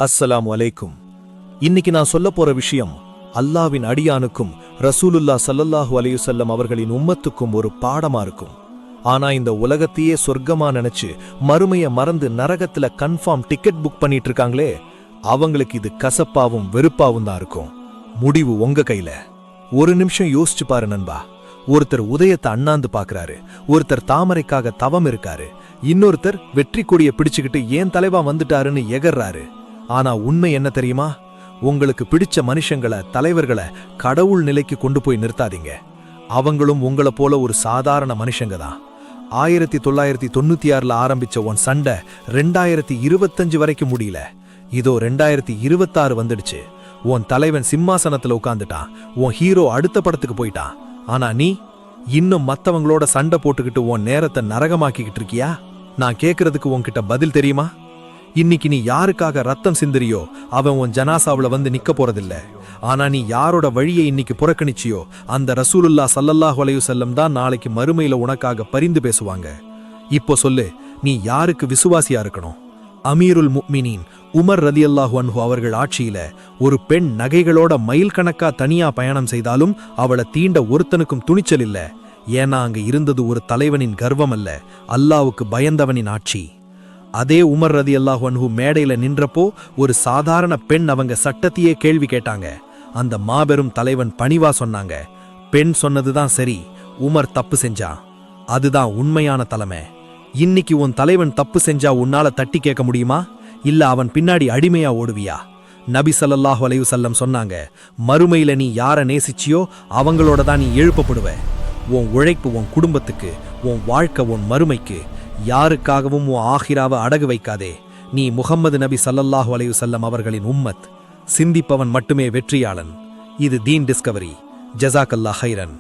அஸ்ஸலாமு அலைக்கும். இன்னைக்கு நான் சொல்ல போற விஷயம் அல்லாவின் அடியானுக்கும் ரசூலுல்லா ஸல்லல்லாஹு அலைஹி வஸல்லம் அவர்களின் உம்மத்துக்கும் ஒரு பாடமா இருக்கும். ஆனா இந்த உலகத்தையே சொர்க்கமா நினைச்சு மறுமைய மறந்து நரகத்துல கன்ஃபார்ம் டிக்கெட் புக் பண்ணிட்டு இருக்காங்களே, அவங்களுக்கு இது கசப்பாவும் வெறுப்பாவும் தான் இருக்கும். முடிவு உங்க கையில. ஒரு நிமிஷம் யோசிச்சு பாரு நண்பா. ஒருத்தர் உதயத்தை அண்ணாந்து பாக்குறாரு, ஒருத்தர் தாமரைக்காக தவம் இருக்காரு, இன்னொருத்தர் வெற்றி கொடிய பிடிச்சுக்கிட்டு ஏன் தலைவா வந்துட்டாருன்னு எகர்றாரு. ஆனா உண்மை என்ன தெரியுமா? உங்களுக்கு பிடிச்ச மனுஷங்களை, தலைவர்களை கடவுள் நிலைக்கு கொண்டு போய் நிறுத்தாதீங்க. அவங்களும் உங்களை போல ஒரு சாதாரண மனுஷங்க தான். 1996 ஆரம்பிச்ச உன் சண்டை 2025 வரைக்கும் முடியல. இதோ 2026 வந்துடுச்சு. உன் தலைவன் சிம்மாசனத்துல உட்கார்ந்துட்டான், உன் ஹீரோ அடுத்த படத்துக்கு போயிட்டான். ஆனா நீ இன்னும் மத்தவங்களோட சண்டை போட்டுக்கிட்டு உன் நேரத்தை நரகமாக்கிக்கிட்டு இருக்கியா? நான் கேட்கறதுக்கு உன்கிட்ட பதில் தெரியுமா? இன்னைக்கு நீ யாருக்காக ரத்தம் சிந்தறியோ அவன் உன் ஜனாசாவுல வந்து நிக்க போறதில்ல. ஆனா நீ யாரோட வழியை இன்னைக்கு புறக்கணிச்சியோ அந்த ரசூலுல்லா ஸல்லல்லாஹு அலைஹி வஸல்லம் தான் நாளைக்கு மறுமையில உனக்காக பரிந்து பேசுவாங்க. இப்போ சொல்லு, நீ யாருக்கு விசுவாசியா இருக்கணும்? அமீருல் முஃமினீன் உமர் ரலியல்லாஹு அன்ஹு அவர்கள் ஆட்சியில ஒரு பெண் நகைகளோட மைல் கணக்கா தனியா பயணம் செய்தாலும் அவளை தீண்ட ஒருத்தனுக்கும் துணிச்சல் இல்ல. ஏன்னா அங்க இருந்தது ஒரு தலைவனின் கர்வம் அல்ல, அல்லாவுக்கு பயந்தவனின் ஆட்சி. அதே உமர் ரலியல்லாஹு அன்ஹு மேடையில நின்றப்போ ஒரு சாதாரண பெண் அவங்க சட்டத்தையே கேள்வி கேட்டாங்க. அந்த மாபெரும் தலைவன் பணிவா சொன்னாங்க, பெண் சொன்னதுதான் சரி, உமர் தப்பு செஞ்சா. அதுதான் உண்மையான தலைமை. இன்னைக்கு உன் தலைவன் தப்பு செஞ்சா உன்னால தட்டி கேட்க முடியுமா? இல்ல அவன் பின்னாடி அடிமையா ஓடுவியா? நபி ஸல்லல்லாஹு அலைஹி வஸல்லம் சொன்னாங்க, மறுமையில நீ யாரை நேசிச்சியோ அவங்களோட தான் நீ எழுப்பப்படுவ. உன் உழைப்பு உன் குடும்பத்துக்கு, உன் வாழ்க்கை உன் மறுமைக்கு. யாருக்காகவும் உன் ஆகிராவை அடகு வைக்காதே. நீ முஹம்மது நபி ஸல்லல்லாஹு அலைஹி வஸல்லம் அவர்களின் உம்மத். சிந்திப்பவன் மட்டுமே வெற்றியாளன். இது தீன் டிஸ்கவரி. ஜஸாக்கல்லாஹ் ஹைரன்.